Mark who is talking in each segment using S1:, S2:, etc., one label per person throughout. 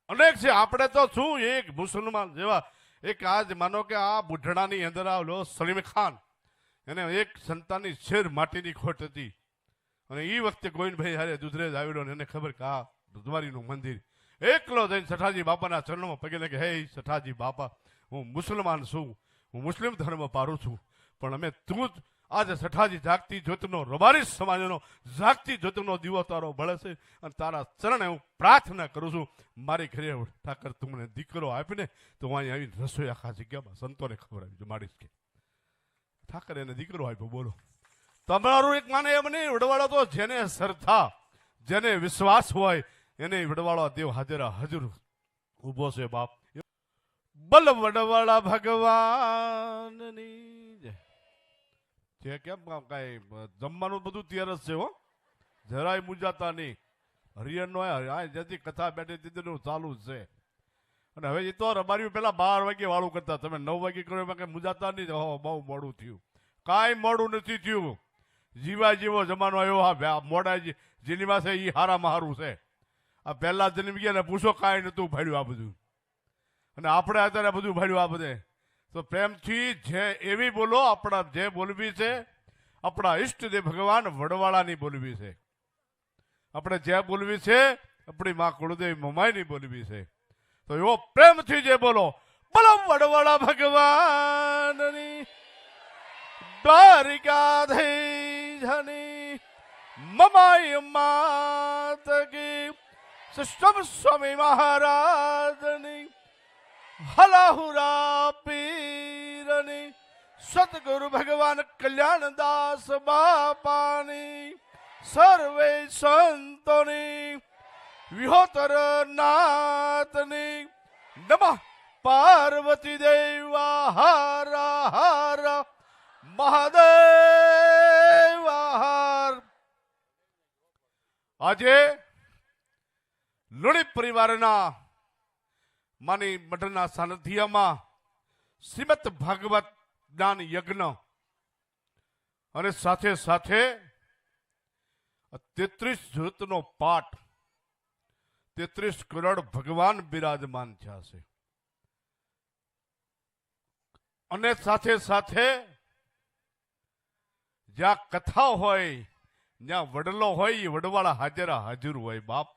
S1: અનેક છે. આપણે તો શું એક મુસલમાન જેવા એક આજ માનો કે આ બુઢડાની અંદર આવેલો સલીમ ખાન, એને એક સંતાનની શેર માટીની ખોટ હતી અને એ વખતે ગોવિંદભાઈ હારે દુધરેજ આવેલો ને એને ખબર કે આ દુધવારીનું મંદિર એકલો જઈને સઠાજી બાપાના ચરણોમાં પગે લાગે, હે સઠાજી બાપા, હું મુસલમાન છું, હું મુસ્લિમ ધર્મ પારું છું, પણ અમે તું આજે સઠાજી જાગતી જ્યોતનો રબારી સમાજનો જાગતી જ્યોતનો દીવો તારો બળે છે અને તારા ચરણે હું પ્રાર્થના કરું છું, મારી ઘરે ઠાકર તું મને દીકરો આપીને તો હું અહીં આવીને રસોઈ આખા જગ્યામાં સંતોને ખબર આવી મારીશ કે ઠાકર એને દીકરો આપ્યો. બોલો તમારું એક માને એમ નહીં, વડવાળો તો જેને શ્રદ્ધા જેને વિશ્વાસ હોય એને વડવાળો દેવ હાજરા હજુર ઉભો છે. બાપ બલ વડવાળા ભગવાનની જે કેમ કઈ જમવાનું બધું તૈયાર જ છે હો, જરાય મુંજાતા નહીં. હરિયન નો જેથી કથા બેઠી દીધું ચાલુ જ છે. અને હવે એ તો રબારીઓ પેલા 12 વાગે વાળું કરતા, તમે 9 વાગે કરો એમાં કઈ મુંજાતા નહીં. બહુ મોડું થયું, કાંઈ મોડું નથી થયું. જીવા જેવો જમાનો આવ્યો. હા મોડા જેની પાસે એ હારામાં હારું છે. આ પહેલા જન્મ ગયા ને પૂછો કાંઈ નતું ભાડ્યું આ બધું, અને આપણે અત્યારે બધું ભાડ્યું આ બધે. તો પ્રેમથી જે એવી બોલો, આપણા જે બોલવી છે આપણા ઈષ્ટદેવ ભગવાન વડવાળાની બોલવી છે, આપણે જે બોલવી છે આપણી મા કુળદેવી મમાઈની બોલવી છે. તો એવો પ્રેમથી જે બોલો, બોલો વડવાળા ભગવાનની દ્વારિકાધીશની મમાઈ માત કી, સિસ્ટમ સ્વામી મહારાજની, હલાહુરા પીરની, સદગુરુ ભગવાન કલ્યાણદાસ બાપાની, સર્વે સંતોની, વિહોતર નાથની, નમઃ પાર્વતી દેવા હર હર મહાદેવ હર. આજે લુણી પરિવારના માની મઠના સાનિધ્યમાં શ્રીમદ ભાગવત જ્ઞાન યજ્ઞ અને સાથે સાથે 33 જ્યોતનો પાઠ, 33 કરોડ ભગવાન બિરાજમાન થયા છે. અને સાથે સાથે જ્યાં કથા હોય, જ્યાં વડલો હોય, એ વડવાળા હાજરા હાજર હોય. બાપ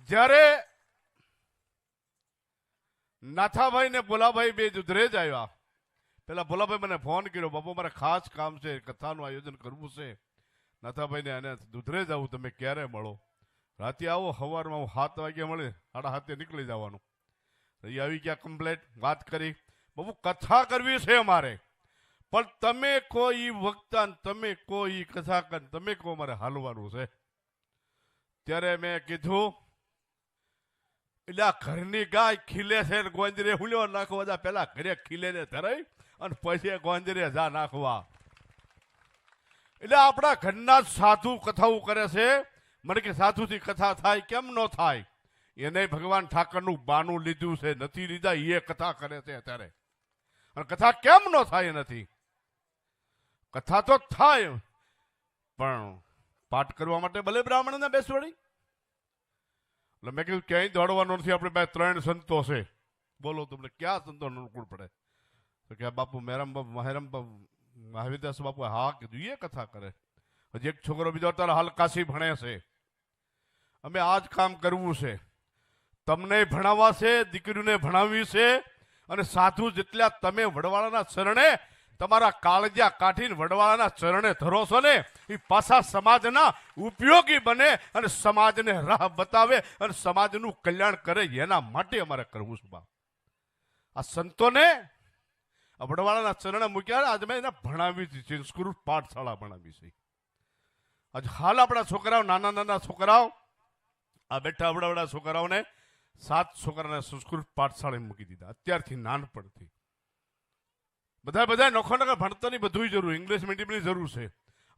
S1: જ્યારે નાથાભાઈ ને ભોલાભાઈ બે દુધરેજ આવ્યા, પેલા ભોલાભાઈ મને ફોન કર્યો, બાપુ મારે ખાસ કામ છે, કથાનું આયોજન કરવું છે, નાથાભાઈ ને અને દુધરેજ આવું, તમે ક્યારે મળો? રાતે આવો, સવારમાં હું 7 વાગે મળે, 7:30 નીકળી જવાનું. એ આવી ગયા, કમ્પ્લેટ વાત કરી, બાપુ કથા કરવી છે અમારે, પણ તમે કોઈ વક્તા, તમે કોઈ કથા કર, તમે કહો મારે હાલવાનું છે. ત્યારે મેં કીધું એટલે આ ઘરની ગાય ખીલે છે ને ગોંદરે હુલ્યો નાખવા, પેલા ઘરે ખીલે ને ધરાઈ અને પછી ગોંદરે જા નાખવા. એટલે આપણા ઘરના સાધુ કથાઓ કરે છે. મને કે સાધુથી કથા થાય, કેમ ન થાય? એને ભગવાન ઠાકરનું બાનું લીધું છે, નથી લીધા એ કથા કરે છે અત્યારે. અને કથા કેમ ન થાય? નથી કથા તો થાય, પણ પાઠ કરવા માટે ભલે બ્રાહ્મણને બેસવાડી. એટલે મેં કીધું ક્યાંય દોડવાનું નથી, આપણે પાસે 3 સંતો છે, બોલો તમને ક્યાં સંતો અનુકૂળ પડે? તો કે બાપુ મેરમ મહાવીરદાસ બાપુ હા કીધું, એ કથા કરે. હજી એક છોકરો બીજો અત્યારે હાલ કાશી ભણે છે. અમે આ જ કામ કરવું છે, તમને ભણાવવા છે, દીકરીઓને ભણાવવી છે. અને સાધુ જેટલા તમે વડવાળાના ચરણે તમારા કાળજા કાઢીને વડવાળાના ચરણે ધરો છો ને, એ પાછા સમાજના ઉપયોગી બને અને સમાજને રાહ બતાવે અને સમાજનું કલ્યાણ કરે, એના માટે અમારે કરવું છે. આ સંતોને આ વડવાળાના ચરણે મૂક્યા, આજે મેં એને ભણાવી છે, સંસ્કૃત પાઠશાળા ભણાવી છે. આજે હાલ આપણા છોકરાઓ, નાના નાના છોકરાઓ આ બેઠા વડાવડા છોકરાઓને 7 છોકરાને સંસ્કૃત પાઠશાળાએ મૂકી દીધા, અત્યારથી નાનપણથી. બધા નોખો ભણતરની બધું જરૂર, ઇંગ્લિશ મીડિયમની જરૂર છે.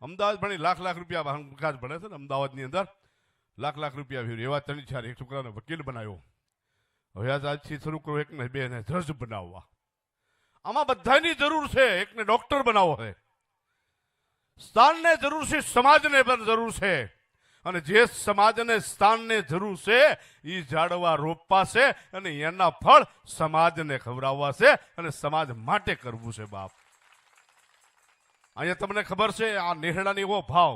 S1: અમદાવાદ ભણી લાખ રૂપિયા વિકાસ ભણે છે ને, અમદાવાદની અંદર લાખ રૂપિયા એવા 3-4 એક છોકરાને વકીલ બનાવ્યો. હવે આજથી શરૂ કરો, એકને 2 ને જજ બનાવવા. આમાં બધાની જરૂર છે. એકને ડોક્ટર બનાવો છે, સ્થાનને જરૂર છે, સમાજને પણ જરૂર છે. અને જે સમાજને સ્થાનને જરૂર છે એ ઝાડવા રોપવા છે અને એના ફળ સમાજને ખવડાવવા છે અને સમાજ માટે કરવું છે બાપ. અહીંયા તમને ખબર છે આ નેહડાનો એવો ભાવ,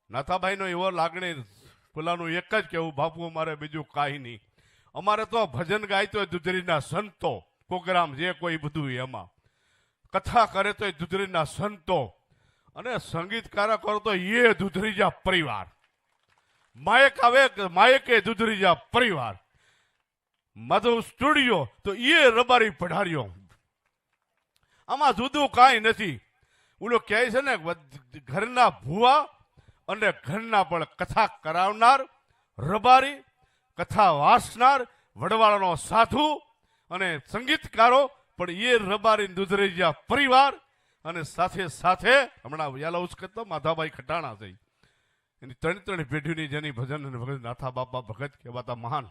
S1: નાથાભાઈનો એવો લાગણી, પેલાનું એક જ કેવું, બાપુ અમારે બીજું કાંઈ નહીં, અમારે તો ભજન ગાય તો દુધરીના સંતો, પ્રોગ્રામ જે કોઈ બધું એમાં, કથા કરે તો દુધરીના સંતો, અને સંગીતકારો કરો તો એ દુધરીજા પરિવાર, માયક આવે માયકે દુધરીજા પરિવાર, માધવ સ્ટુડિયો તો એ રબારી પઢાર્યો. આમાં જુદું કાંઈ નથી. ઓલો કહે છે ને, ઘરના ભુવા અને ઘરના પણ કથા કરાવનાર રબારી, કથા વાંચનાર, વડવાળાનો સાધુ અને સંગીતકારો પણ એ રબારી દુધરેજિયા પરિવાર. અને સાથે સાથે હમણાં વયાલા ઉચકતો માધાભાઈ ખટાણા થઈ, એની ત્રણ પેઢીની જેની ભજન અને ભગત નાથા બાપા ભગત કહેવાતા મહાન,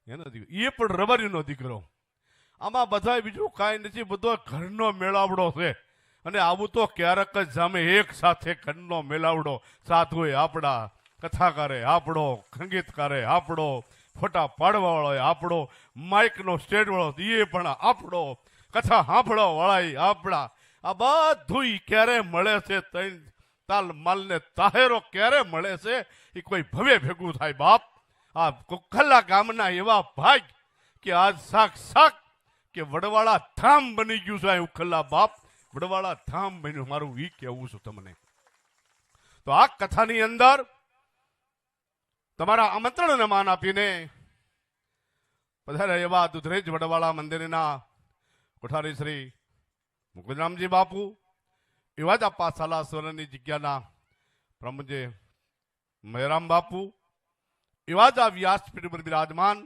S1: એનો દીકરો એ પણ રબારીનો દીકરો. આમાં બધા બીજું કાંઈ નથી, બધો ઘરનો મેળાવડો છે. અને આવું તો ક્યારેક જ જામે એક સાથે ઘરનો મેળાવડો. સાધુએ આપણા, કથાકારે આપણો, સંગીતકારે આપણો, ફોટા પાડવા વાળો આપણો, માઇકનો સ્ટેજ વાળો એ પણ આપણો, કથા સાંભળવા વાળા આપણા. આ બધું ક્યારે મળે છે? ત્રણ તાલ માલને તાહેરો ક્યારે મળે છે? એ કોઈ ભવે ભેગું થાય બાપ. આ કોખલા ગામના એવા ભાગ કે આજ સાક્ષાત કે વડવાળા ધામ બની ગયું છે. ઉખલા બાપ વડવાળા ધામ બન્યું, મારું ઈ કહેવું છું તમને. તો આ કથાની અંદર તમારા આમંત્રણને માન આપીને પધારે એવા દુધરેજ વડવાળા મંદિરના કોઠારી શ્રી મુકુંદરામજી બાપુ, એવા જ આપા સાલાસવરની જગ્યાના પ્રમુજે મહેરામ બાપુ, એવા જ આ વ્યાસપીઠ પર બિરાજમાન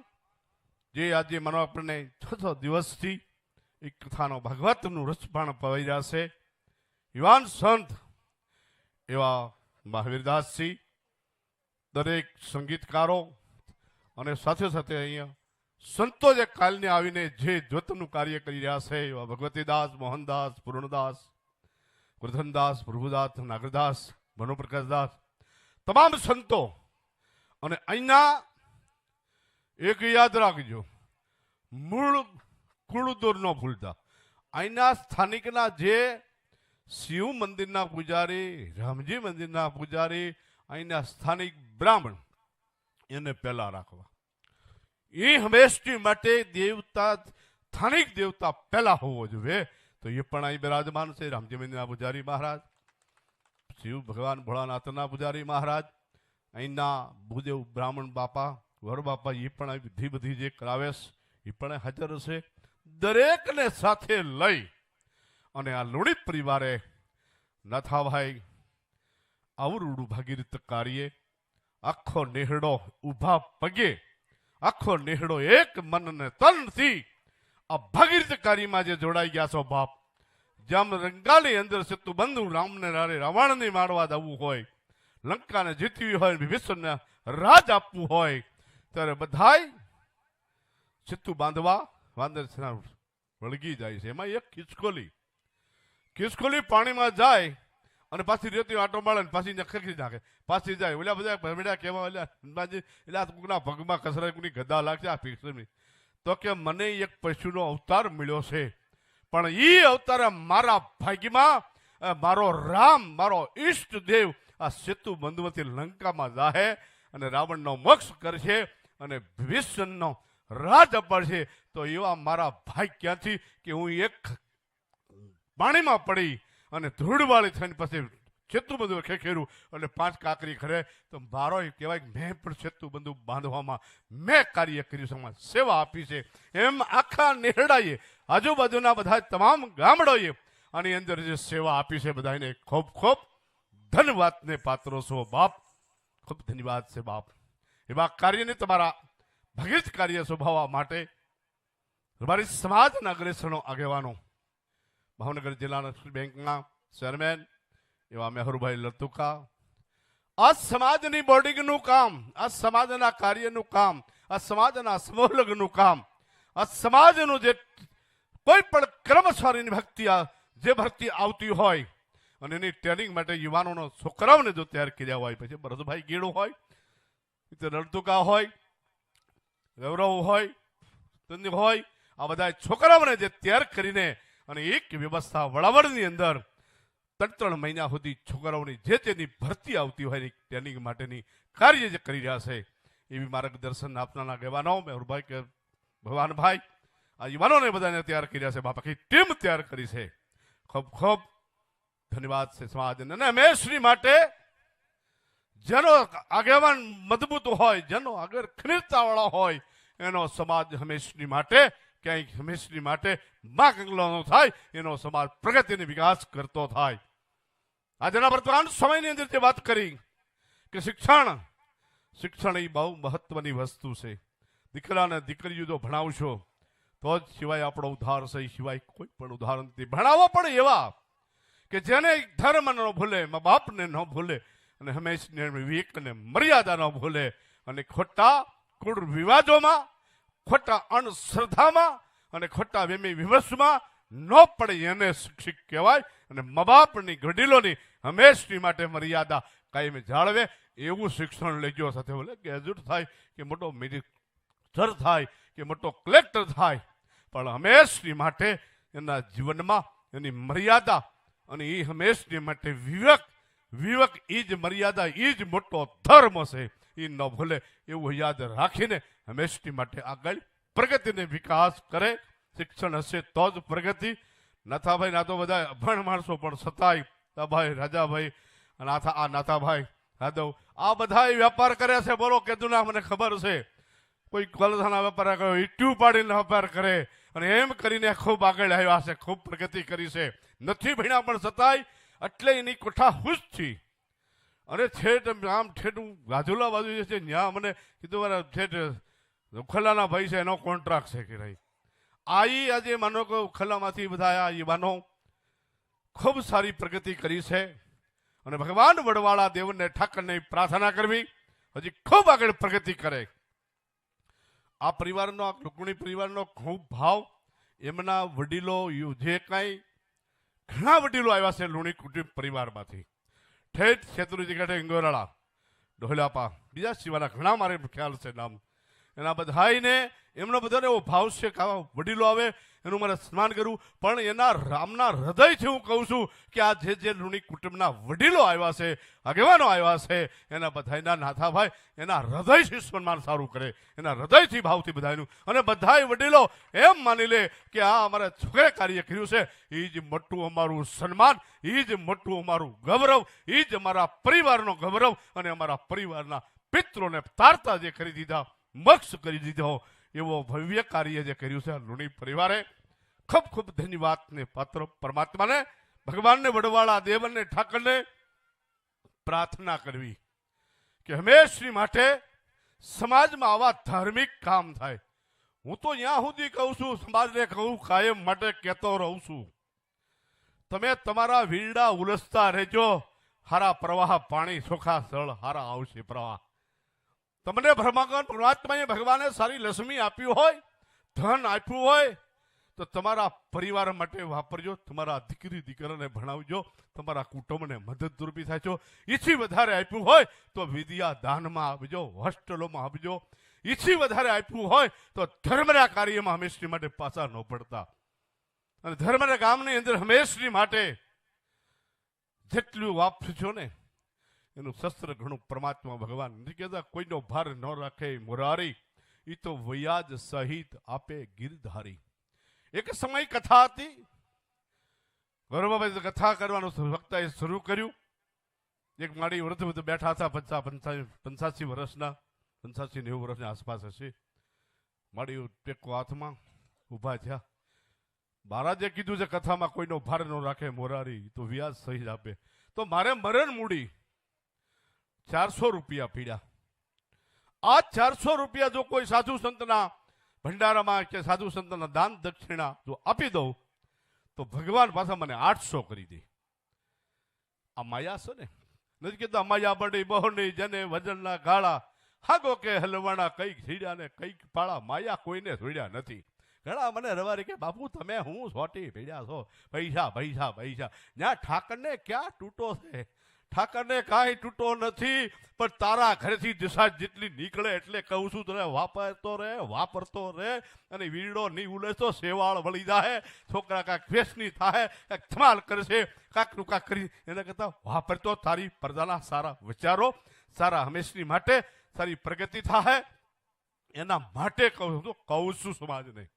S1: જે આજે મને આપણને 6 દિવસથી એક કથાનો ભાગવતનું રસપાણ પવાઈ રહ્યા છે, યુવાન સંત એવા મહાવીરદાસજી, દરેક સંગીતકારો અને સાથે સાથે અહીંયા સંતો જે કાલને આવીને જે જ્યોતનું કાર્ય કરી રહ્યા છે એવા ભગવતીદાસ, મોહનદાસ, પૂર્ણદાસ, વર્ધનદાસ, પ્રભુદાસ, નાગરદાસ, મનોપ્રકાશદાસ, તમામ સંતો. અને અહીંના એક યાદ રાખજો, મૂળ કુળદોર ન ભૂલતા. અહીંના સ્થાનિકના જે શિવ મંદિરના પૂજારી, રામજી મંદિરના પૂજારી, અહીંના સ્થાનિક બ્રાહ્મણ, એને પહેલા રાખવા. એ હંમેશની માટે દેવતા, સ્થાનિક દેવતા પહેલા હોવો જોઈએ. તો એ પણ અહીં બિરાજમાન છે. રામજી મંદિરના પૂજારી મહારાજ, શિવ ભગવાન ભોળાનાથના પૂજારી મહારાજ, અહીંના ભૂદેવ બ્રાહ્મણ બાપા, વર બાપા, એ પણ અહીં વિધિ બધી જે કરાવે એ પણ હાજર છે. દરેકને સાથે લઈ અને આ લોણી પરિવારે નાથાભાઈ આવરૂડું ભાગીરથ કાર્ય, આખો નેહડો ઊભા પગે, આખો નેહડો એક મન ને તનથી આ ભાગીરથ કાર્યમાં જે જોડાઈ ગયા છો બાપ. જેમ રંગાની અંદર સેતુ બંધુ રામને રારે રાવણને મારવા જવું હોય, લંકાને જીતવી હોય, વિભીષણને રાજ આપવું હોય, ત્યારે બધાય સેતુ બાંધવા વાંદર વળગી જાય છે. એમાં એક ખિસકોલી પાણીમાં જાય અને પાછી રેતી આટો મારે ને પાછી ખખી નાખે, પાછી જાય. ઓલા બધા ભમેડા કહેવા એટલે કોકના પગમાં કસરા, કોની ગદા લાગશે આ પીક્ષની. તો કે મને એક પશુનો અવતાર મળ્યો છે, પણ એ અવતાર મારા ભાગ્યમાં મારો રામ, મારો ઈષ્ટ દેવ આ સેતુ બંધુમાંથી લંકામાં જાહે અને રાવણનો મોક્ષ કરશે અને વિભીષણનો રાજ અપાડશે. તો એવા મારા ભાઈ ક્યાંથી કે હું એક પાણીમાં પડી અને ધૂળવાળી થઈને પછી સેતુ બંધુ ખેખેરું અને 5 કાકરી ખરે. તો મારો કહેવાય મેં પણ સેતુ બંધુ બાંધવામાં મેં કાર્ય કર્યું, સમાજ સેવા આપી છે. એમ આખા નેહડાએ, આજુબાજુના બધા તમામ ગામડોએ આની અંદર જે સેવા આપી છે, બધાને ખૂબ ખૂબ ધન્યવાદને પાત્રો છો બાપ. ખૂબ ધન્યવાદ છે બાપ. એવા કાર્યને તમારા ભગીરથ કાર્ય શોભાવવા માટે અમારી સમાજના અગ્રેસરનો આગેવાનો, ભાવનગર જિલ્લાના બેંકના ચેરમેન એવા મેહુરભાઈ લતુકા, આ સમાજની બોર્ડિંગનું કામ, આ સમાજના કાર્યનું કામ, આ સમાજના સમૂહલગ્નનું કામ, આ સમાજનું જે કોઈ પણ કર્મચારીની ભક્તિ, જે ભક્તિ આવતી હોય અને એની ટ્રેનિંગ માટે યુવાનોનો છોકરાઓને જો તૈયાર કર્યા હોય, પછી ભરતભાઈ ગીડું હોય, રણતુકા હોય, ગૌરવ હોય, હોય, આ બધા છોકરાઓને જે તૈયાર કરીને અને એક વ્યવસ્થા વડાવડની અંદર 3 મહિના સુધી છોકરાઓની જે તેની ભરતી આવતી હોય એની ટ્રેનિંગ માટેની કાર્ય જે કરી રહ્યા છે એવી માર્ગદર્શન આપનારા આગેવાનો મેહુરભાઈ કે ભગવાનભાઈ આ યુવાનોને બધાને તૈયાર કર્યા છે, બાપા ટીમ તૈયાર કરી છે. ખૂબ ખૂબ ધન્યવાદ છે સમાજને. અને હંમેશની માટે જેનો આગેવાન મજબૂત હોય, જેનો આગળ ખરીદતાવાળા હોય, એનો સમાજ હંમેશની માટે ક્યાંય હંમેશની માટે માં કંગલાનો થાય, એનો સમાજ પ્રગતિને વિકાસ કરતો થાય. આજના વર્તમાન સમયની અંદર જે વાત કરી કે શિક્ષણ એ બહુ મહત્વની વસ્તુ છે. દીકરાને દીકરીઓ જો ભણાવશો તો જ સિવાય આપણો ઉદ્ધાર છે, સિવાય કોઈ પણ ઉદાહરણ નથી. ભણાવવા પણ એવા કે જેને ધર્મ ન ભૂલે, મા બાપને ન ભૂલે, અને હંમેશા વિવેકને મર્યાદા ન ભૂલે, અને ખોટા કુળ વિવાદોમાં, ખોટા અંધશ્રદ્ધામાં અને ખોટા વેમી વિવશમાં ન પડે એને શિક્ષિત કહેવાય. અને મા બાપની વડીલોની હંમેશની માટે મર્યાદા કાયમ જાળવે એવું શિક્ષણ લેજો. સાથે બોલે ગ્રેજ્યુએટ થાય કે મોટો મિનિસ્ટર થાય કે મોટો કલેક્ટર થાય, પણ હંમેશની માટે એના જીવનમાં એની મર્યાદા અને એ હંમેશની માટે વિવેક એ જ મર્યાદા, એ જ મોટો ધર્મ છે, એ ન ભૂલે એવું યાદ રાખીને હંમેશની માટે આગળ પ્રગતિને વિકાસ કરે. શિક્ષણ હશે તો જ પ્રગતિ. નાથાભાઈ ના તો બધા અભણ માણસો, પણ છતાંય તાભાઈ, રાજાભાઈ, આ નાથાભાઈ યાદવ આ બધા વેપાર કર્યા છે. બોલો કેદુના મને ખબર છે. કોઈ કોલસાના વેપાર કર્યો, ઈટ્યું પાડીને વેપાર કરે, અને એમ કરીને ખૂબ આગળ આવ્યા છે, ખૂબ પ્રગતિ કરી છે. નથી ભણ્યા પણ છતાંય એટલે એની કોઠા હુશથી અને આમ ઠેઠ ગાજુલા બાજુ જે છે ત્યાં મને કીધું મારા ઠેઠ ઉખલાના ભાઈ છે એનો કોન્ટ્રાક્ટ છે કે નહીં. આજે માનો કે ઉખલામાંથી બધા આ યુવાનો ખૂબ સારી પ્રગતિ કરી છે. અને ભગવાન વડવાળા દેવને ઠાકરને પ્રાર્થના કરવી હજી ખૂબ આગળ પ્રગતિ કરે. આ પરિવારનો, રૂકણી પરિવારનો ખૂબ ભાવ. એમના વડીલો જે કાંઈ ઘણા વડીલો આવ્યા છે લુણી કુટુંબ પરિવારમાંથી, ઠેઠ શેત્રુજી કાંઠે ઇંગોરાળા, ડોહલાપા, બીજા સિવાયના ઘણા મારે ખ્યાલ છે નામ. એના બધાને એમનો બધાને એવો ભાવ છે કે આવા વડીલો આવે એનું મારે સન્માન કરવું. પણ એના રામના હૃદયથી હું કહું છું કે આ જે લુણી કુટુંબના વડીલો આવ્યા છે, આગેવાનો આવ્યા છે, એના બધાના નાથાભાઈ એના હૃદયથી સન્માન સારું કરે, એના હૃદયથી ભાવથી બધાનું. અને બધાય વડીલો એમ માની લે કે આ અમારા છોકરે કાર્ય કર્યું છે, એ જ મોટું અમારું સન્માન, એ જ મોટું અમારું ગૌરવ, એ જ અમારા પરિવારનો ગૌરવ. અને અમારા પરિવારના પિત્રોને તારતા જે કરી દીધા, મોક્ષ કરી દીધો, એવો ભવ્ય કાર્ય જે કર્યું છે લુણી પરિવારે. ખૂબ ખૂબ ધન્યવાદને પાત્ર પરમાત્માને, ભગવાનને, વડવાળા દેવને, ઠાકરને પ્રાર્થના કરવી કે હંમેશની માટે સમાજમાં આવા ધાર્મિક કામ થાય. હું તો ત્યાં સુધી કહું છું, સમાજને કહું, કાયમ માટે કહેતો રહું છું, તમે તમારા વીરડા ઉલસતા રહેજો. હારા પ્રવાહ પાણી, ચોખા સ્થળ હારા આવશે પ્રવાહ. તમને પરમાત્માએ ભગવાને સારી લક્ષ્મી આપ્યું હોય, ધન આપ્યું હોય, તો તમારા પરિવાર માટે વાપરજો, તમારા દીકરી દીકરાને ભણાવજો, તમારા કુટુંબને મદદરૂપી થાજો. એથી વધારે આપ્યું હોય તો વિદ્યા દાનમાં આપજો, હોસ્ટેલોમાં આપજો. એથી વધારે આપ્યું હોય તો ધર્મના કાર્યમાં હંમેશની માટે પાછા ન પડતા. અને ધર્મના કામની અંદર હંમેશની માટે જેટલું વાપરજો ને એનું શસ્ત્ર ઘણું પરમાત્મા ભગવાન નથી કહેતા કોઈનો ભાર ન રાખે મુરારી, એ તો વયાજ સહિત આપે ગિરધારી. એક સમય કથા હતી, ગૌરવભાઈ કથા કરવાનું વક્તાએ શરૂ કર્યું. એક મારી વૃદ્ધ બેઠા હતા, 85 વર્ષના, 85-90 વર્ષની આસપાસ હશે. મારી ટેકો હાથમાં ઊભા થયા. મહારાજે કીધું છે કથામાં કોઈનો ભાર ન રાખે મોરારી, તો વ્યાજ સહિત આપે. તો મારે મરણ મૂડી 400 રૂપિયા પીડ્યા. આ 400 રૂપિયા જો કોઈ સાધુ સંતના ભંડારામાં કે સાધુ સંતના દાન દક્ષિણા જો આપી દઉં તો ભગવાન પાછા મને 800 કરી દે. આ માયા છે ને, નથી કહેતા માયા બડી બહોની જને વજનના ગાળા, હાગો કે હલવાણા કઈક ધીડ્યા ને કઈક પાળા. માયા કોઈને ધોડ્યા નથી, ઘણા મને રવારી કે બાપુ તમે હું સોટી ભેડ્યા છો, પૈસા પૈસા પૈસા. ત્યાં ઠાકરને ક્યાં તૂટો છે? ઠાકરને કાંઈ તૂટો નથી, પણ તારા ઘરેથી દિશા જેટલી નીકળે એટલે કહું છું તને વાપરતો રહે. અને વીરડો નહીં ઉલે તો શેવાળ વળી જાય. છોકરા કાંઈક વેસની થાય, કાંઈક ધમાલ કરશે, કાંકનું કાંક કરી એના કરતાં વાપરતો તારી પ્રજાના સારા વિચારો, સારા હંમેશની માટે સારી પ્રગતિ થાય એના માટે કહું છું સમાજને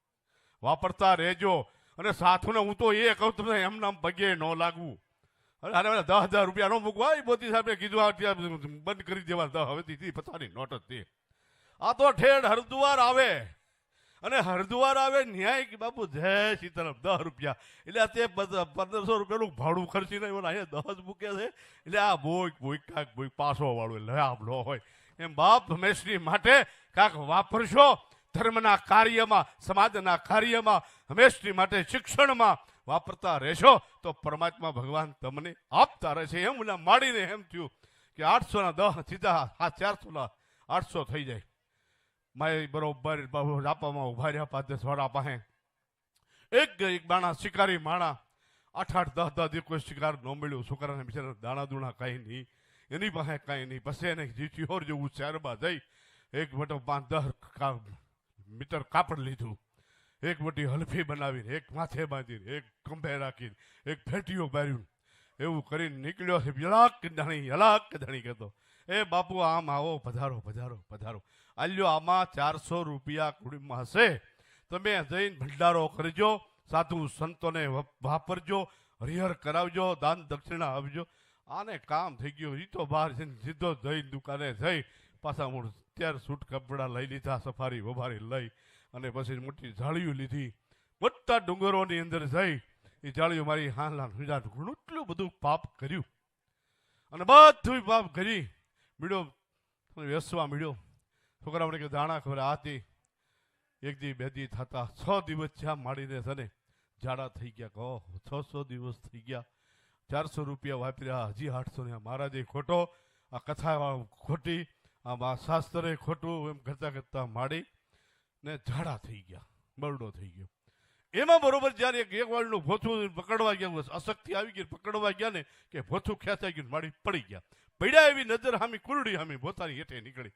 S1: વાપરતા રહેજો. અને સાથને હું તો એ કહું તમને એમ નામ પગે ન લાગવું. અરે 10,000 રૂપિયા નો મૂકવા, એ મોદી સાહેબે કીધું બંધ કરી દેવા, હવે પચાની નોટ જ દે. આ તો ઠેઠ હરદ્વાર આવે, અને હરદ્વાર આવે ન્યાય કે બાપુ જય સીતારામ 10 રૂપિયા, એટલે તે 1500 રૂપિયાનું ભાડું ખર્ચીને અહીંયા 10 મૂકે છે. એટલે આ બોઈ પાસો વાળું લાભ લો હોય એમ બાપ હંમેશની માટે કાંક વાપરશો. ધર્મના કાર્યમાં, સમાજના કાર્યમાં, હંમેશની માટે શિક્ષણમાં વાપરતા રહેશો તો પરમાત્મા ભગવાન તમને આપતા રહેશે. એમ માડીને એમ થયું કે 800 સીધા 400 થઈ જાય. માય બરોબર રાપામાં ઉભા રહ્યા 5-10 વાળા પાસે. એક બાણા શિકારી માણા 8-8, 10 દી કોઈ શિકાર ન મળ્યું. છોકરાને બિચારા દાણા દૂણા કાંઈ નહીં, એની પાસે કાંઈ નહીં. પછી એને જીચીહોર જેવું શહેરમાં જઈ એક મોટો 5-10 મીટર કાપડ લીધું, એક મોટી હલફી બનાવીને, એક માથે બાંધીને, એક ખંભે રાખીને, એક ફેટીઓ બાર્યું. એવું કરીને નીકળ્યો છે. યલાક ધણી કહેતો, એ બાપુ આમ આવો, પધારો પધારો પધારો. આલ્યો આમાં 400 રૂપિયા કુડીમાં હશે, તમે જઈને ભંડારો કરજો, સાધુ સંતોને વાપરજો, હરિહર કરાવજો, દાન દક્ષિણા આપજો. આને કામ થઈ ગયું. એ તો બહાર જઈને સીધો જઈને દુકાને જઈ પાછા મૂળ 13 સૂટ કપડાં લઈ લીધા, સફારી વફારી લઈ, અને પછી મોટી જાળીઓ લીધી. મોટા ડુંગરોની અંદર જઈ એ જાળીઓ મારી એટલું બધું પાપ કર્યું, અને બધું પાપ કરી મીડ્યો, વેસવા મીડ્યો. છોકરા મને કે દાણા ખબર આતી 1 દી 2 દી થતા 6 દિવસ જ્યાં માડીને છે ને જાડા થઈ ગયા. કહો 600 દિવસ થઈ ગયા, 400 રૂપિયા વાપર્યા, હજી 800 ને મહારાજે ખોટો, આ કથા ખોટી, આ શાસ્ત્રે ખોટું, એમ કરતા કરતા માડી ને ઝાડા થઈ ગયા, બરડો થઈ ગયો. એમાં બરોબર જયારે એક વાળનું ભોથું પકડવા ગયા, અશક્તિ આવી ગઈ, પકડવા ગયા ને કે ભોથું ખેંચાઈ ગયું, માડી પડી ગયા. પડ્યા એવી નજર હામી કુરડી હામી પોતાની હેઠે નીકળી,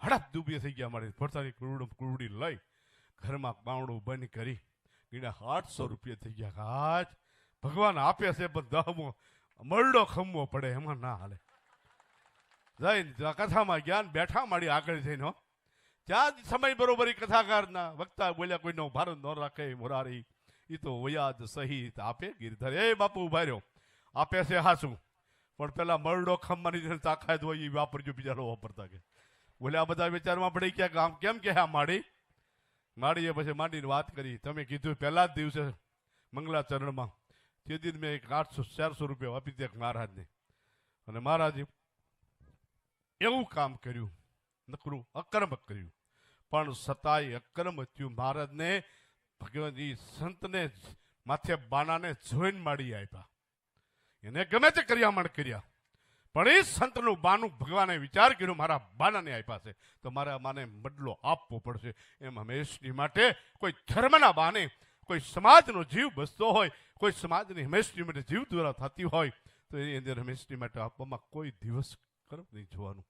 S1: હડપ ડૂબી થઈ ગયા. મારી પોતાની કુરડી લઈ ઘરમાં બાવણું બંધ કરી ગીડા 800 રૂપિયા થઈ ગયા. આજ ભગવાન આપે છે પણ 10મો મરડો ખમવો પડે, એમાં ના હાલે. જઈને કથામાં જ્ઞાન બેઠા માડી આગળ જઈને ત્યાં સમય બરોબર કથાકારના વક્તા બોલ્યા, કોઈનો ભારત ન રાખે મોરારી, એ તો વયાદ સહિત આપે ગિરધર. એ બાપુ ઉભા રહ્યો, આપે છે હાસું, પણ પેલા મરડો ખમવાની તાકાત હોય એ વાપરજો, બીજા નો વાપરતા. કે બોલ્યા બધા વિચારમાં પડી ગયા આમ કેમ કે આ માડીએ પછી માંડીને વાત કરી. તમે કીધું પહેલા જ દિવસે મંગલાચરણમાં, તે દિન મેં 400 રૂપિયા આપી દે મહારાજને, અને મહારાજે એવું કામ કર્યું, નકરું અકર્મ કર્યું, પણ સતાય અકર્મ થયું. મહારાજને ભગવાન સંતને માથે બાનાને જોઈને માડી આપ્યા, એને ગમે તે કર્યામણ કર્યા, પણ એ સંતનું બાનું ભગવાને વિચાર કર્યો મારા બાનાને આપ્યા છે તો મારા માને બદલો આપવો પડશે. એમ હંમેશની માટે કોઈ ધર્મના બાને, કોઈ સમાજનો જીવ બસતો હોય, કોઈ સમાજની હંમેશની માટે જીવ દ્વારા થતી હોય તો એની અંદર હંમેશની માટે આપવામાં કોઈ દિવસ કરમ નહીં જોવાનું.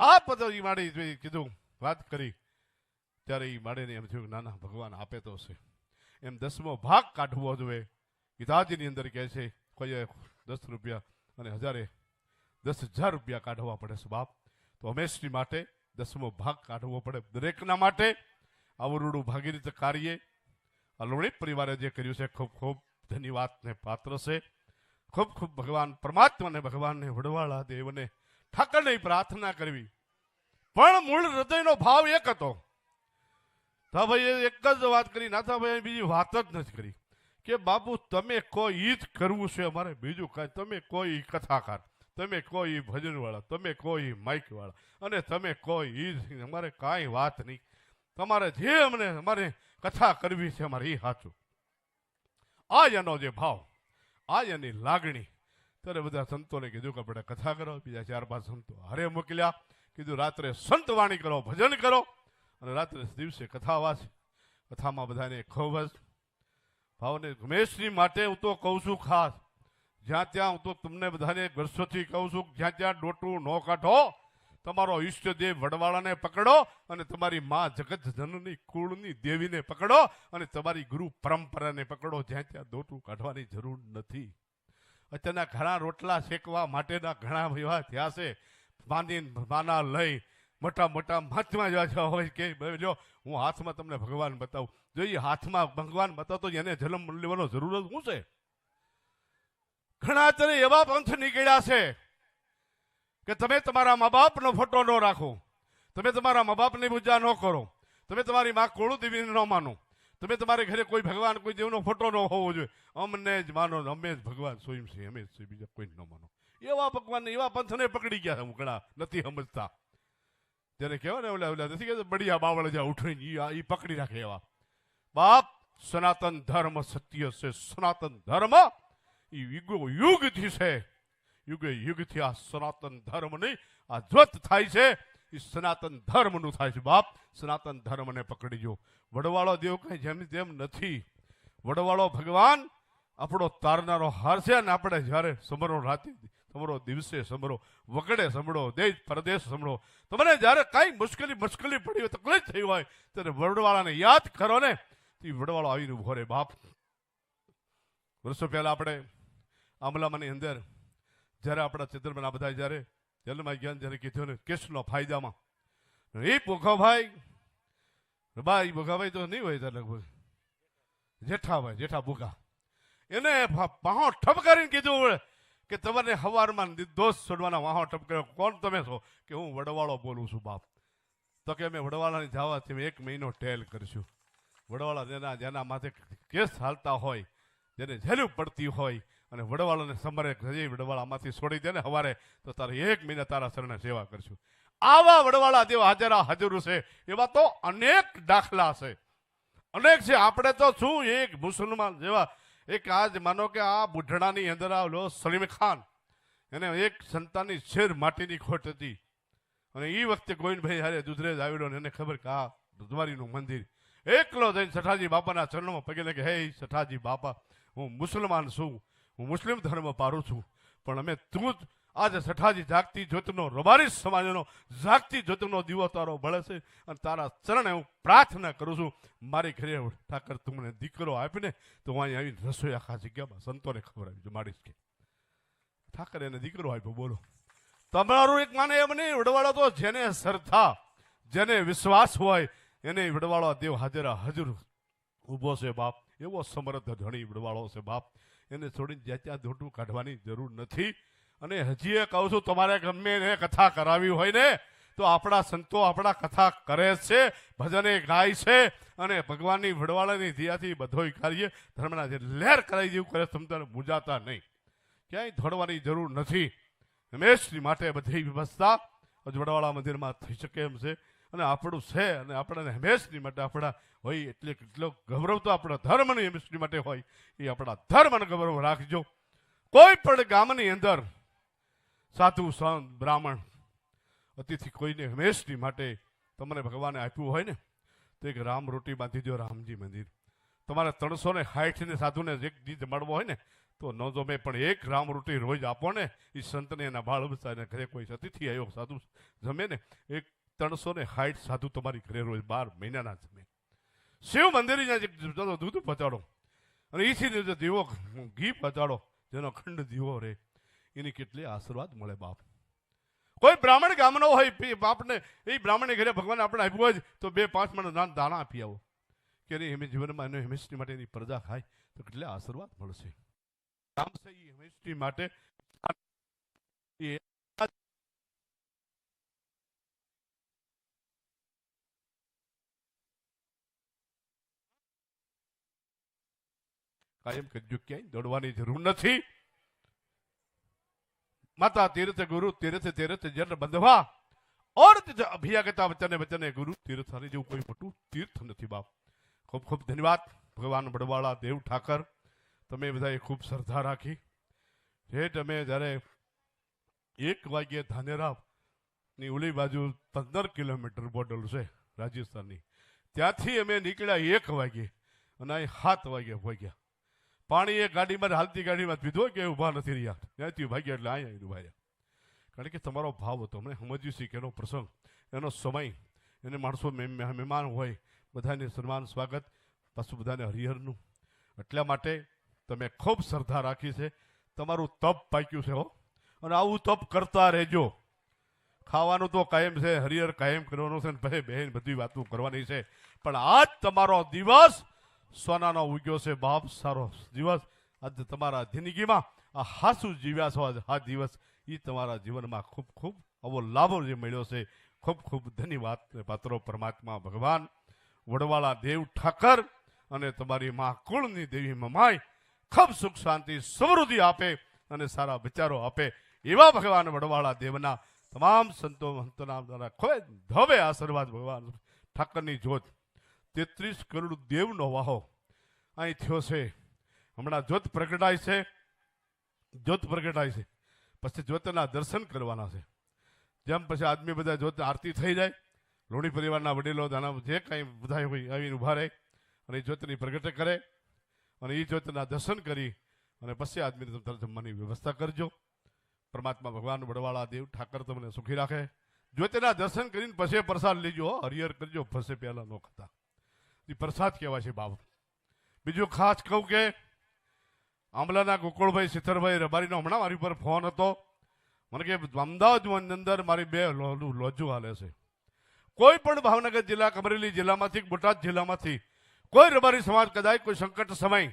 S1: આ પદ્ધતિ માડી કીધું વાત કરી ત્યારે એ માડીને એમ થયું ના ના ભગવાન આપે તો છે. એમ 10મો ભાગ કાઢવો જોઈએ. ગીતાજીની અંદર કહે છે કોઈ 10 રૂપિયા અને 10,000 રૂપિયા કાઢવા પડે છે બાપ. તો હંમેશની માટે 10મો ભાગ કાઢવો પડે દરેકના માટે. આવું રૂડું ભાગીરથ કાર્ય આ લોણી પરિવારે જે કર્યું છે ખૂબ ખૂબ ધન્યવાદને પાત્ર છે. ખૂબ ખૂબ ભગવાન પરમાત્માને, ભગવાનને વડવાળા દેવને, ઠાકરને પ્રાર્થના કરવી. પણ મૂળ હૃદયનો ભાવ એક હતો. ભાઈ એક જ વાત કરી, નાથાભાઈ બીજી વાત જ નથી કરી કે બાપુ તમે કોઈ ઈ જ કરવું છે અમારે, બીજું કાંઈ. તમે કોઈ કથાકાર, તમે કોઈ ભજનવાળા, તમે કોઈ માઇકવાળા, અને તમે કોઈ ઈ, અમારે કાંઈ વાત નહીં. તમારે જે અમારે કથા કરવી છે અમારે એ સાચું. આ એનો જે ભાવ, આ એની લાગણી. ત્યારે બધા સંતોને કીધું કે આપણે કથા કરો. બીજા 4-5 સંતો હારે મોકલ્યા. કીધું રાત્રે સંત વાણી કરો, ભજન કરો, અને રાત્રે દિવસે કથા વાંચે. કથામાં બધાને ખૂબ જ ભાવને હંમેશની માટે હું તો કહું છું ખાસ, જ્યાં ત્યાં હું તો તમને બધાને વર્ષોથી કહું છું, જ્યાં ત્યાં ડોટું ન કાઢો, તમારો ઈષ્ટદેવ વડવાળાને પકડો અને તમારી મા જગત જનની કુળની દેવીને પકડો અને તમારી ગુરુ પરંપરાને પકડો. જ્યાં ત્યાં ડોટું કાઢવાની જરૂર નથી. અત્યારના ઘણા રોટલા શેકવા માટેના ઘણા એવા થયા છે, માના લઈ મોટા મોટા મહાત્મા જેવા હોય કે જો હું હાથમાં તમને ભગવાન બતાવું, જો એ હાથમાં ભગવાન બતાવતો એને જન્મ લેવાનો જરૂર શું છે? ઘણા અત્યારે એવા પંથ નીકળ્યા છે કે તમે તમારા મા બાપનો ફોટો ન રાખો, તમે તમારા મા બાપની પૂજા ન કરો, તમે તમારી મા કુળદેવીને ન માનો, તમે તમારે ઘરે કોઈ ભગવાન કોઈ દેવનો ફોટો ન હોવો જોઈએ, અમને જ માનો, અમે જ ભગવાન સ્વયં છે, અમે જ બીજા કોઈ ન માનો. એવા ભગવાન એવા પંથને પકડી ગયા હું ઘણા નથી સમજતા. જેને કહેવાય ને ઓલા ઓલા નથી કહેતા બળિયા બાવળ જ્યાં ઉઠીને એ પકડી રાખે એવા. બાપ, સનાતન ધર્મ સત્ય છે. સનાતન ધર્મ એ યુગો યુગથી છે, યુગે યુગથી આ સનાતન ધર્મ નહીં આ જ્વત થાય છે, એ સનાતન ધર્મનું થાય છે. બાપ, સનાતન ધર્મને પકડીજો. વડવાળો દેવ કઈ જેમ તેમ નથી. વડવાળો ભગવાન આપણો તારનારો હાર છે. અને આપણે જ્યારે સમરો રાતે સમરો, દિવસે સમરો, વગડે સમડો, દેશ પરદેશ સમડો, તમને જ્યારે કાંઈ મુશ્કેલી પડી હોય, તકલીફ થઈ હોય, ત્યારે વડવાળાને યાદ કરો ને, તે વડવાળો આવીને ઉભો રહે. બાપ, વર્ષો પહેલા આપણે આમલામાંની અંદર જ્યારે આપણા ચિત્રમાં બધા જ્યારે જેલમાં ગયા જ્યારે કીધું ને કેસનો ફાયદામાં એ ભોગાભાઈ તો નહીં હોય ત્યારે લગભગ જેઠાભાઈ જેઠા ભૂખા એને વાહો ઠપ કરીને કીધું કે તમારે હવારમાં નિર્દોષ છોડવાના વાહો ઠપ કર્યો. કોણ તમે છો? કે હું વડવાળો બોલું છું. બાપ, તો કે અમે વડવાળાની જવાથી 1 મહિનો ટેલ કરીશું. વડવાળા જેના માથે કેસ હાલતા હોય, જેને જેલું પડતી હોય, અને વડવાળાને સમરે હજી વડવાળામાંથી છોડી દે ને હવારે, તો તારે 1 મહિના તારા શરણે સેવા કરશું. આવા વડવાળા દેવ હાજર છે. એવા તો અનેક દાખલા છે, અનેક છે. આપણે તો શું એક મુસલમાન જેવા એક આજ માનો કે આ બુઢડાની અંદર આવેલો સલીમ ખાન, એને એક સંતાનની શેર માટીની ખોટ હતી, અને એ વખતે ગોવિંદભાઈ હારે દુધરેજ આવેલો ને એને ખબર કે આ દ્વારીનું મંદિર એકલો જઈને સઠાજી બાપાના ચરણોમાં પગે લાગે, હે સઠાજી બાપા, હું મુસલમાન છું, હું મુસ્લિમ ધર્મ પારું છું, પણ અમે તું જ આજે સઠાજી જાગતી જ્યોતનો રબારી સમાજનો જાગતી જ્યોતનો દીવો તારો બળે છે, અને તારા ચરણે હું પ્રાર્થના કરું છું, મારી ઘરે ઠાકર તું મને દીકરો આપીને તો હું અહીં આવીને રસોઈ આખા જગ્યામાં સંતોને ખબર આવી માડીશ કે ઠાકર એને દીકરો આપ્યો. બોલો, તમારું એક માને એમ નહીં. વડવાળો તો જેને શ્રદ્ધા, જેને વિશ્વાસ હોય એને વડવાળો દેવ હાજર ઊભો છે. બાપ, એવો સમર્થ ધણી વડવાળો છે. બાપ, એને છોડીને જ્યાં ત્યાં ધોટું કાઢવાની જરૂર નથી. અને હજી એ કહું છું, તમારે ગમે એને કથા કરાવી હોય ને તો આપણા સંતો આપણા કથા કરે છે, ભજને ગાય છે, અને ભગવાનની વડવાળાની ધ્યાથી બધોય કાર્ય ધર્મના જે લહેર કરાવી જેવું કરે, તમને મૂંઝાતા નહીં, ક્યાંય ધોડવાની જરૂર નથી. હંમેશની માટે બધી વ્યવસ્થા વડવાળા મંદિરમાં થઈ શકે એમ છે, અને આપણું છે, અને આપણને હંમેશની માટે આપણા હોય એટલે કેટલો ગૌરવ તો આપણા ધર્મની હંમેશની માટે હોય. એ આપણા ધર્મનો ગૌરવ રાખજો. કોઈ પણ ગામની અંદર સાધુ સંત બ્રાહ્મણ અતિથિ કોઈને હંમેશની માટે તમને ભગવાને આપ્યું હોય ને તો એક રામ રોટી બાંધી દો, રામજી મંદિર. તમારે 360 સાધુને એક દી જમાડવો હોય ને તો ન જમે, પણ એક રામ રોટી રોજ આપો ને, એ સંતને એના બાળ બચ્ચાને ઘરે કોઈ અતિથિ આવ્યો સાધુ જમે ને, એક 360 સાધુ તમારી ઘરે રોજ 12 મહિનાના જમે. શિવ મંદિર દૂધ પચાડો, અને એથી દીવો ઘી પચાડો, જેનો ખંડ દીવો રહે, એની કેટલી આશીર્વાદ મળે. બાપ, કોઈ બ્રાહ્મણ ગામનો હોય, બાપને એ બ્રાહ્મણને ઘરે ભગવાન આપણે આપ્યું હોય તો 2-5 મણ દાણા આપી આવો, કે એની જીવનમાં એને હંમેશની માટે એની પ્રજા ખાય તો કેટલા આશીર્વાદ મળશે. કામ છે એ હંમેશની માટે કાયમ કરજો, ક્યાંય દોડવાની જરૂર નથી. માતા તીર્થ ગુરુ તીર્થ તીર્થ જન બંધવા ઓર અભિયાગતા વચને ગુરુ તીર્થ જેવું કોઈ મોટું તીર્થ નથી. બાપ, ખૂબ ખૂબ ધન્યવાદ. ભગવાન વડવાળા દેવ ઠાકર, તમે બધાએ ખૂબ શ્રદ્ધા રાખી. જે તમે જ્યારે 1 વાગ્યે ધાનેરાની ઓલી બાજુ 15 કિલોમીટર બોર્ડર છે રાજસ્થાનની, ત્યાંથી અમે નીકળ્યા 1 વાગે અને અહીં 7 વાગે પહોંચ્યા. પાણી એ ગાડીમાં હાલતી ગાડીમાં પીધો કે ઊભા નથી રહ્યા. ત્યાંથી ભાગ્યા એટલે અહીંયા ઊભા રહ્યા. કારણ કે તમારો ભાવ હતો. અમને સમજ્યું છે કે એનો પ્રસંગ, એનો સમય, એને માણસો મહેમાન હોય, બધાને સન્માન સ્વાગત, પાછું બધાને હરિહરનું. એટલા માટે તમે ખૂબ શ્રદ્ધા રાખી છે. તમારું તપ પાક્યું છે હો, અને આવું તપ કરતા રહેજો. ખાવાનું તો કાયમ છે, હરિહર કાયમ કરવાનું છે, પછી બહેન બધી વાતો કરવાની છે. પણ આજ તમારો દિવસ સોનાનો ઉગ્યો છે બાપ, સારો દિવસ. આજ તમારા જિંદગીમાં આ હાસુ જીવ્યા છો. આ દિવસ એ તમારા જીવનમાં ખૂબ ખૂબ આવો લાભો જે મળ્યો છે. ખૂબ ખૂબ ધન્યવાદ પાત્રો પરમાત્મા ભગવાન વડવાળા દેવ ઠાકર અને તમારી મા કુળની દેવી મમાઈ ખૂબ સુખ શાંતિ સમૃદ્ધિ આપે અને સારા વિચારો આપે એવા ભગવાન વડવાળા દેવના તમામ સંતો સંતોના દ્વારા ખૂબ ધવે આશીર્વાદ ભગવાન ઠાકરની જોત. 33 કરોડ દેવનો વાહો અહીં થયો છે. હમણાં જ્યોત પ્રગટાય છે, જ્યોત પ્રગટાય છે, પછી જ્યોતના દર્શન કરવાના છે. જેમ પછી આદમી બધા જ્યોત આરતી થઈ જાય, લોણી પરિવારના વડીલો દાના જે કાંઈ બધા હોય આવીને ઊભા રહે અને એ જ્યોતની પ્રગટ કરે અને એ જ્યોતના દર્શન કરી અને પછી આદમીને જમવાની વ્યવસ્થા કરજો. પરમાત્મા ભગવાન વડવાળા દેવ ઠાકર તમને સુખી રાખે. જ્યોતિના દર્શન કરીને પછી પ્રસાદ લેજો. હરિહર કરજો, પછી પહેલા ન ખાતા. એ પ્રસાદ કહેવાય છે બાપ. બીજું ખાસ કહું કે આંબલાના ગોકુળભાઈ સિથરભાઈ રબારીનો હમણાં મારી પર ફોન હતો. મને કે અમદાવાદની અંદર મારી 2 લોજો હાલે છે. કોઈ પણ ભાવનગર જિલ્લા, અમરેલી જિલ્લામાંથી, બોટાદ જિલ્લામાંથી કોઈ રબારી સમાજ કદાચ કોઈ સંકટ સમય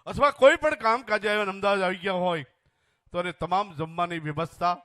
S1: અથવા કોઈ પણ કામકાજે આવ્યો અમદાવાદ આવી ગયા હોય તો એને તમામ જમવાની વ્યવસ્થા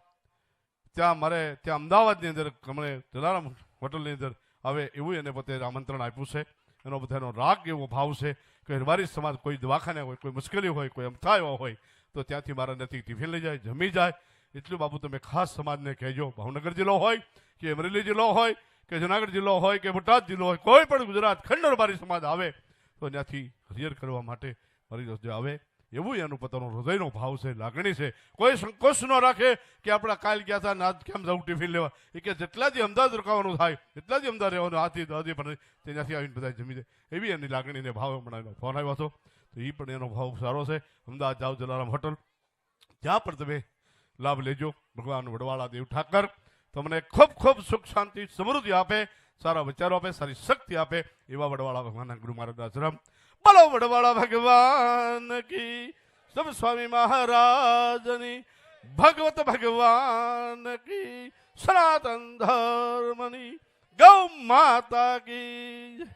S1: ત્યાં મારે ત્યાં અમદાવાદની અંદર હમણે જલારામ હોટલની અંદર આવે એવું એને પોતે આમંત્રણ આપ્યું છે. એનો બધાનો રાગ એવો ભાવ છે કે રબારી સમાજ કોઈ દવાખાને હોય, કોઈ મુશ્કેલી હોય, કોઈ અમથાયો હોય તો ત્યાંથી મારા નથી ટિફિન લઈ જાય, જમી જાય. એટલું બાબુ તમે ખાસ સમાજને કહેજો. ભાવનગર જિલ્લો હોય કે અમરેલી જિલ્લો હોય કે જુનાગઢ જિલ્લો હોય કે બોટાદ જિલ્લો હોય, કોઈ પણ ગુજરાત ખંડ રબારી સમાજ આવે તો ત્યાંથી હરિહર કરવા માટે મારી જે આવે એવું એનું પોતાનો હૃદયનો ભાવ છે, લાગણી છે. કોઈ સંકોચ ન રાખે કે આપણા કાલ ગયા હતા ને આજ કેમ જવું ટિફિન લેવા. એ કે જેટલા દી અમદાવાદ રોકાવાનું થાય એટલા દી અમદાવાદ રહેવાનું, આથી દાદી પણ ત્યાંથી આવીને બધા જમી દે એવી એની લાગણીને ભાવ. હમણાં એનો ફોન આવ્યો હતો તો એ પણ એનો ભાવ સારો છે. અમદાવાદ જાઓ જલારામ હોટલ, ત્યાં પણ તમે લાભ લેજો. ભગવાન વડવાળા દેવ ઠાકર તમને ખૂબ ખૂબ સુખ શાંતિ સમૃદ્ધિ આપે, સારા વિચારો આપે, સારી શક્તિ આપે એવા વડવાળા ભગવાનના ગુરુ મહારાજના આશ્રમ. બોલો વડવાળા ભગવાન કી, સબ સ્વામી મહારાજની, ભગવત ભગવાન કી, સનાતન ધર્મની, ગૌ માતા કી.